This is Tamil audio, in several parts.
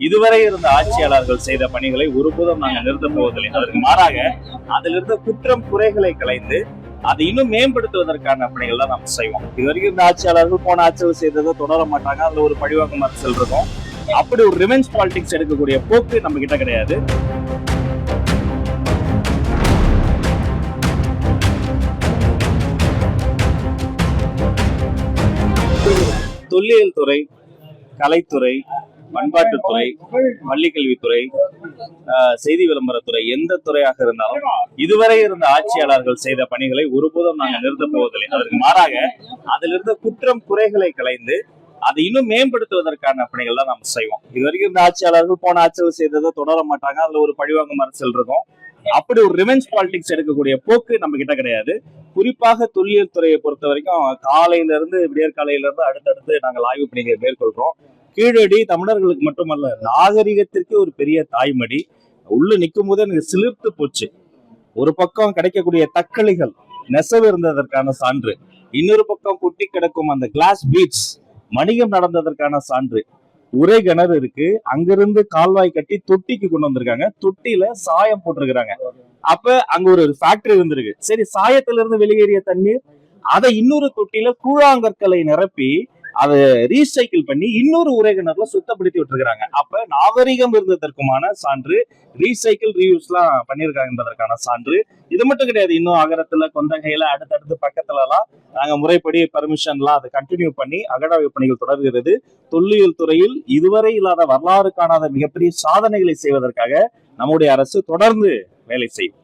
இதுவரை இருந்த ஆட்சியாளர்கள் செய்த பணிகளை ஒருபோதும் நாங்கள் நிறுத்தப் போவதில்லை. அதற்கு மாறாக அதிலிருந்த குற்றம் குறைகளை களைந்து அதை இன்னும் மேம்படுத்துவதற்கான பணிகள் தான் நாம் செய்வோம். இதுவரைக்கும் இந்த ஆட்சியாளர்கள் போன ஆட்சியில் செய்ததை தொடர மாட்டாங்க. அதுல ஒரு பழிவாங்கும் அரசியல் இருக்கும். அப்படி ஒரு ரிவெஞ்ச் பாலிடிக்ஸ் எடுக்கக்கூடிய போக்கு நம்ம கிட்ட கிடையாது. தொல்லியல் துறை, கலைத்துறை, பண்பாட்டுத்துறை, பள்ளிக்கல்வித்துறை, செய்தி விளம்பரத்துறை, எந்த துறையாக இருந்தாலும் இதுவரை இருந்த ஆட்சியாளர்கள் செய்த பணிகளை ஒருபோதும் நாங்கள் நிறுத்தப் போவதில்லை. அதற்கு மாறாக அதிலிருந்த குற்றம் குறைகளை களைந்து அதை இன்னும் மேம்படுத்துவதற்கான பணிகள் தான் நம்ம செய்வோம். இதுவரைக்கும் இந்த ஆட்சியாளர்கள் போன ஆட்சியில் செய்ததை தொடர மாட்டாங்க. அதுல ஒரு பழிவாங்கும் அரசியல் இருக்கும். அப்படி ஒரு ரிவெஞ்ச் பாலிடிக்ஸ் எடுக்கக்கூடிய போக்கு நம்ம கிட்ட கிடையாது. குறிப்பாக தொல்லியல் துறையை பொறுத்த வரைக்கும் காலையில இருந்து விடியற்காலையில இருந்து அடுத்தடுத்து நாங்கள் ஆய்வு பணிகளை மேற்கொள்றோம். கீழடி தமிழர்களுக்கு மட்டுமல்ல, நாகரிகத்திற்கு ஒரு பெரிய தாய்மடி. உள்ள நிற்கும் போது எனக்கு சிலிர்த்து போச்சு. ஒரு பக்கம் கிடைக்கக்கூடிய தக்களிகள் நெசவு இருந்ததற்கான சான்று, இன்னொரு பக்கம் குட்டி கிடக்கும் அந்த கிளாஸ் பீட்ஸ் வணிகம் நடந்ததற்கான சான்று. உரை கிணறு இருக்கு, அங்கிருந்து கால்வாய் கட்டி தொட்டிக்கு கொண்டு வந்திருக்காங்க. தொட்டியில சாயம் போட்டிருக்கிறாங்க. அப்ப அங்க ஒரு ஃபேக்டரி இருந்திருக்கு. சரி, சாயத்துல இருந்து வெளியேறிய தண்ணீர் அதை இன்னொரு தொட்டியில கூழாங்கற்களை நிரப்பி அதை ரீசைக்கிள் பண்ணி இன்னொரு உரை கிணறுல சுத்தப்படுத்தி விட்டுருக்காங்க. அப்ப நாகரிகம் இருந்ததற்குமான சான்று, ரீசைக்கிள் ரீயூஸ் எல்லாம் பண்ணிருக்காங்க என்பதற்கான சான்று. இது மட்டும் கிடையாது, இன்னும் அகரத்துல கொந்தகையில அடுத்தடுத்து பக்கத்துல எல்லாம் நாங்க முறைப்படி பர்மிஷன் எல்லாம் அதை கண்டினியூ பண்ணி அகழாய்வு பணிகள் தொடர்கிறது. தொல்லியல் துறையில் இதுவரை இல்லாத வரலாறு காணாத மிகப்பெரிய சாதனைகளை செய்வதற்காக நம்முடைய அரசு தொடர்ந்து வேலை செய்யும்.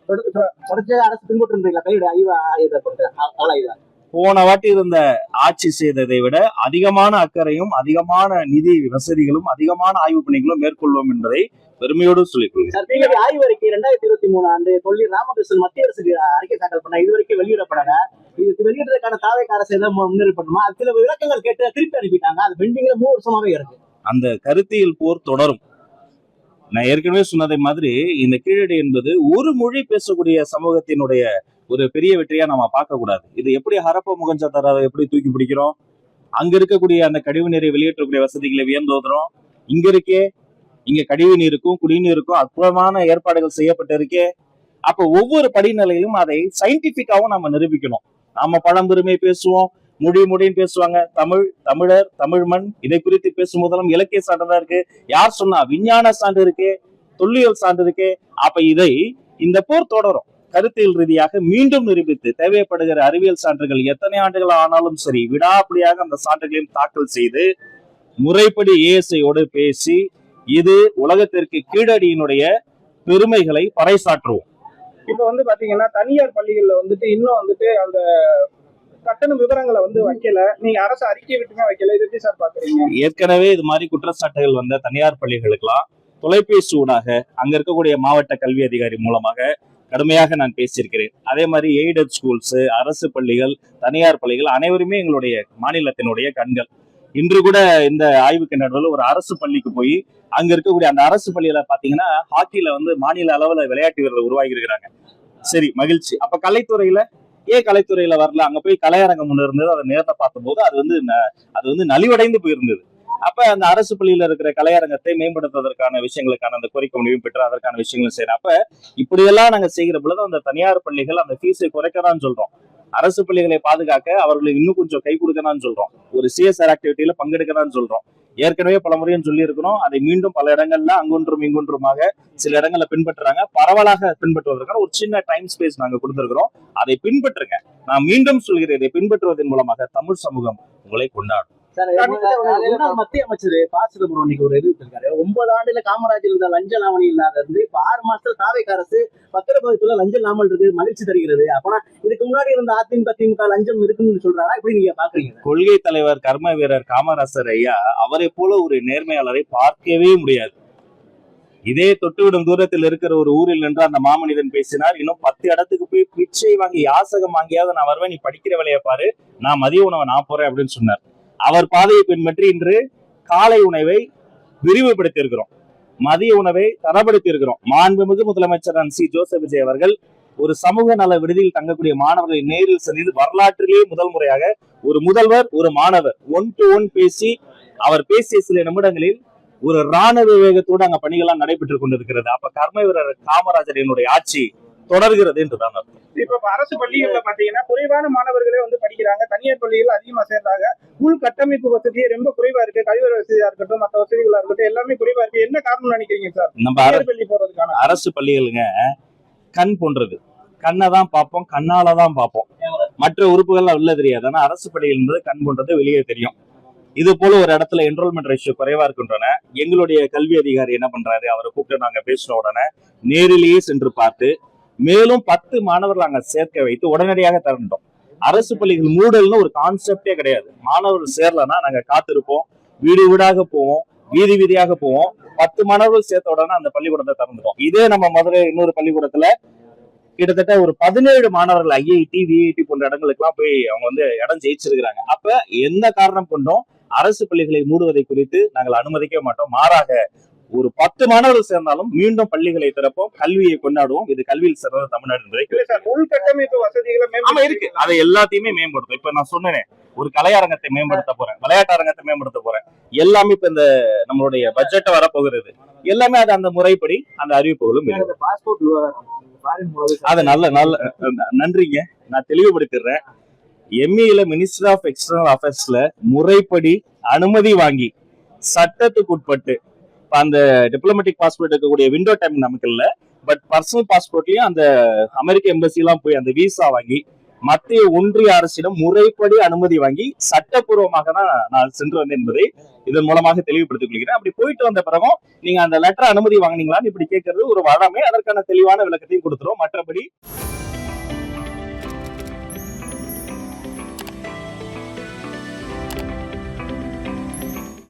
போன வாட்டி இருந்த ஆட்சி செய்ததை விட அதிகமான அக்கறையும் அதிகமான நிதி வசதிகளும் அதிகமான ஆய்வு பணிகளும் மேற்கொள்வோம் என்பதை பெருமையோடு சொல்லிக் கொள்கிறேன். ஆய்வு அறிக்கை 2023 ஆண்டு தொல்லியல் ராமகிருஷ்ணன் மத்திய அரசுக்கு அறிக்கை தாக்கல் பண்ண இதுவரைக்கும் வெளியிடப்படல. இது வெளியிடுறதுக்கான தாவேக அரசு ஏதாவது முன்னேறி பண்ணுமா? அது சில விளக்கங்கள் கேட்டு திருப்பி அனுப்பிட்டாங்க. அது பெண்டிங்ல 3 வருஷமாவே இருக்கு. அந்த கருத்தியல் போர் தொடரும். நான் ஏற்கனவே சொன்னதை மாதிரி இந்த கீழடி என்பது ஒரு மொழி பேசக்கூடிய சமூகத்தினுடைய ஒரு பெரிய வெற்றியா நம்ம பார்க்க கூடாது. இது எப்படி ஹரப்ப முகஞ்சதாராவை எப்படி தூக்கி பிடிக்கிறோம், அங்க இருக்கக்கூடிய அந்த கழிவு நீரை வெளியேற்றக்கூடிய வசதிகளை வியந்தோதுறோம். இங்க கழிவு நீருக்கும் குடிநீருக்கும் அற்புதமான ஏற்பாடுகள் செய்யப்பட்டு இருக்கே. அப்ப ஒவ்வொரு படிநிலையிலும் அதை சயின்டிபிக்காவும் நம்ம நிரூபிக்கணும். நாம பழம்பெருமை பேசுவோம், மொழின்னு பேசுவாங்க. தமிழர், தமிழ் மண், இதை குறித்து பேசும்போதெல்லாம் இலக்கிய சான்றுதான் இருக்கு. யார் சொன்னா? விஞ்ஞான சான்று இருக்கு, தொல்லியல் சான்று இருக்கு. அப்ப இந்த போர் தொடரும். கருத்தியல் ரீதியாக மீண்டும் நிரூபித்து தேவைப்படுகிற அறிவியல் சான்றுகள் எத்தனை ஆண்டுகள் ஆனாலும் சரி விடாப்படியாக அந்த சான்றுகளையும் தாக்கல் செய்து முறைப்படி ஏஎஸ்ஐயோடு பேசி இது உலகத்திற்கு கீழடியினுடைய பெருமைகளை பறைசாற்றுவோம். இப்ப பாத்தீங்கன்னா தனியார் பள்ளிகள்ல இன்னும் அந்த கட்டண விவரங்களை வைக்கல. நீங்க அரசு அறிக்கை விட்டுமே வைக்கல. இது எப்படி சார் பாக்குறீங்க? ஏற்கனவே இது மாதிரி குற்றச்சாட்டுகள் வந்த தனியார் பள்ளிகளுக்கெல்லாம் தொலைபேசி ஊடாக அங்க இருக்கக்கூடிய மாவட்ட கல்வி அதிகாரி மூலமாக கடுமையாக நான் பேசியிருக்கிறேன். அதே மாதிரி எய்டட் ஸ்கூல்ஸ், அரசு பள்ளிகள், தனியார் பள்ளிகள் அனைவருமே எங்களுடைய மாநிலத்தினுடைய கண்கள். இன்று கூட இந்த ஆய்வுக்கு நடுவில் ஒரு அரசு பள்ளிக்கு போய் அங்க இருக்கக்கூடிய அந்த அரசு பள்ளியில பாத்தீங்கன்னா ஹாக்கில மாநில அளவுல விளையாட்டு வீரர்கள் உருவாகி இருக்கிறாங்க. சரி, மகிழ்ச்சி. அப்ப கலைத்துறையில வரல? அங்க போய் கலையரங்கம் ஒண்ணு இருந்தது. அதை நேரத்தை பார்த்த போது அது நலிவடைந்து போயிருந்தது. அப்ப அந்த அரசு பள்ளியில இருக்கிற கலையரங்கத்தை மேம்படுத்துவதற்கான விஷயங்களுக்கான அந்த கோரிக்கை முடிவும் பெற்று அதற்கான விஷயங்களும் செய்யறோம். அப்ப இப்படியெல்லாம் நாங்க செய்கிற பொழுது அந்த தனியார் பள்ளிகள் அந்த ஃபீஸை குறைக்கதான் சொல்றோம். அரசு பள்ளிகளை பாதுகாக்க அவர்களுக்கு இன்னும் கொஞ்சம் கை கொடுக்கதான் சொல்றோம். ஒரு சிஎஸ்ஆர் ஆக்டிவிட்டியில பங்கெடுக்கதான் சொல்றோம். ஏற்கனவே பல முறையும் சொல்லி இருக்கிறோம். அதை மீண்டும் பல இடங்கள்ல அங்கொன்றும் இங்கொன்றுமாக சில இடங்கள்ல பின்பற்றுறாங்க. பரவலாக பின்பற்றுவதற்கான ஒரு சின்ன டைம் ஸ்பேஸ் நாங்க கொடுத்திருக்கிறோம். அதை பின்பற்றுங்க. நான் மீண்டும் சொல்கிறேன், இதை பின்பற்றுவதன் மூலமாக தமிழ் சமூகம் உங்களை கொண்டாடும். மத்திய அமைச்சர் ப. சிதம்பரம் ஒரு இது இருக்காரு. 9 ஆண்டுல காமராஜர் இருந்த லஞ்ச லாவணி இல்லாத இருந்து இப்ப 6 மாசத்துல தாவேக அரசு பத்திரப்பதிவுல லஞ்சம் இல்லாமல் இருக்கு, மகிழ்ச்சி தருகிறது. அப்பனா இதுக்கு முன்னாடி இருந்த அதிமுக திமுக லஞ்சம் இருக்குன்னு சொல்றாரா? இப்படி நீங்க பாக்குறீங்க? கொள்கை தலைவர் கர்ம வீரர் காமராசர் ஐயா அவரை போல ஒரு நேர்மையாளரை பார்க்கவே முடியாது. இதே தொட்டுவிடும் தூரத்தில் இருக்கிற ஒரு ஊரில் நின்று அந்த மாமனிதன் பேசினார். இன்னும் 10 இடத்துக்கு போய் பிச்சை வாங்கி யாசகம் வாங்கியாவது நான் வருவேன், நீ படிக்கிற வேலையை பாரு, நான் மதிய உணவை நான் போறேன் அப்படின்னு சொன்னார். அவர் பாதையை பின்பற்றி இன்று காலை உணவை விரிவுபடுத்தி இருக்கிறோம், மதிய உணவை தரப்படுத்தி இருக்கிறோம். மாண்புமிகு முதலமைச்சர் சி ஜோசப் விஜய் அவர்கள் ஒரு சமூக நல விடுதியில் தங்கக்கூடிய மாணவர்களை நேரில் சந்தித்து வரலாற்றிலேயே முதல் முறையாக ஒரு முதல்வர் ஒரு மாணவர் 1-to-1 பேசி அவர் பேசிய சில நிமிடங்களில் ஒரு ராணுவ வேகத்தோடு அங்க பணிகள்லாம் நடைபெற்றுக் கொண்டிருக்கிறது. அப்ப கர்ம வீரர் காமராஜரினுடைய ஆட்சி தொடர்கிறது என்றுதான் அர்த்தம். இப்ப அரசு பள்ளிகள்ல பாத்தீங்கன்னா குறைவான மாணவர்களே வந்து படிக்கிறாங்க, தனியார் பள்ளிகள் அதிகமா சேர்றாங்க. உள்கட்டமைப்பு வசதியே ரொம்ப குறைவா இருக்கு. கழிவறை வசதியா இருக்கட்டும், மற்ற வசதிகளா இருக்கட்டும், எல்லாமே குறைவா இருக்கு. என்ன காரணம் நினைக்கிறீங்க சார் நம்ம தனியார் பள்ளி போறதுக்கான? அரசு பள்ளிகளுங்க கண் போன்றது. கண்ணை தான் பார்ப்போம், கண்ணால தான் பார்ப்போம், மற்ற உறுப்புகள்லாம் உள்ள தெரியாது. ஆனா அரசு பள்ளிகள் என்பது கண் போன்றது வெளியே தெரியும். இது போல ஒரு இடத்துல என்ரோல்மெண்ட் ரேஷியோ குறைவா இருக்கின்றன. எங்களுடைய கல்வி அதிகாரி என்ன பண்றாரு, அவரை கூப்பிட்டு நாங்க பேசின உடனே நேரிலேயே சென்று பார்த்து மேலும் 10 மாணவர்கள் அங்க சேர்க்க வைத்து உடனடியாக திறந்துட்டோம். அரசு பள்ளிகள் மூடல்னு ஒரு கான்செப்டே கிடையாது. மாணவர்கள் சேரலன்னா நாங்க காத்திருப்போம், வீடு வீடாக போவோம், வீதி வீதியாக போவோம். 10 மாணவர்கள் சேர்த்த உடனே அந்த பள்ளிக்கூடத்தை திறந்துட்டோம். இதே நம்ம மதுரை இன்னொரு பள்ளிக்கூடத்துல கிட்டத்தட்ட ஒரு 17 மாணவர்கள் ஐஐடி விஐடி போன்ற இடங்களுக்கு எல்லாம் போய் அவங்க வந்து இடம் ஜெயிச்சிருக்கிறாங்க. அப்ப எந்த காரணம் கொண்டும் அரசு பள்ளிகளை மூடுவதை குறித்து நாங்கள் அனுமதிக்க மாட்டோம். மாறாக ஒரு 10 மாணவர்கள் சேர்ந்தாலும் மீண்டும் பள்ளிகளை திறப்போம், கல்வியை கொண்டாடுவோம். இது கல்வியில் சிறந்த தமிழ்நாடு என்பதை உள்கட்டமைப்பு வசதிகளை ஆமா இருக்கு. அதை எல்லாத்தையுமே மேம்படுத்தும். இப்ப நான் சொன்னேன், ஒரு கலையரங்கத்தை மேம்படுத்த போறேன், விளையாட்டு அரங்கத்தை மேம்படுத்த போறேன். எல்லாமே இப்ப இந்த நம்மளுடைய பட்ஜெட் வரப்போகிறது. எல்லாமே அது அந்த முறைப்படி அந்த அறிவிப்புகளும் இருக்கு. அது நல்ல நல்ல நன்றிங்க. நான் தெளிவுபடுத்திடுறேன். எம்இல மினிஸ்டர் ஆஃப் எக்ஸ்டர்னல் அஃபேர்ஸ்ல முறைப்படி அனுமதி வாங்கி சட்டத்துக்கு உட்பட்டு அந்த டிப்ளமேட்டிக் பாஸ்போர்ட் இருக்கக்கூடிய விண்டோ டைம் நமக்கு இல்ல, பட் பர்சனல் பாஸ்போர்ட்லயும் அந்த அமெரிக்க எம்பசி எல்லாம் போய் அந்த விசா வாங்கி மத்திய ஒன்றிய அரசிடம் முறைப்படி அனுமதி வாங்கி சட்டப்பூர்வமாக தான் நான் சென்று வந்தேன் என்பதை இதன் மூலமாக தெளிவுபடுத்திக் கொள்கிறேன். அப்படி போயிட்டு வந்த பிறகும் நீங்க அந்த லெட்டர் அனுமதி வாங்கினீங்களான்னு இப்படி கேட்கறது ஒரு வழமை. அதற்கான தெளிவான விளக்கத்தையும் கொடுத்துரும். மற்றபடி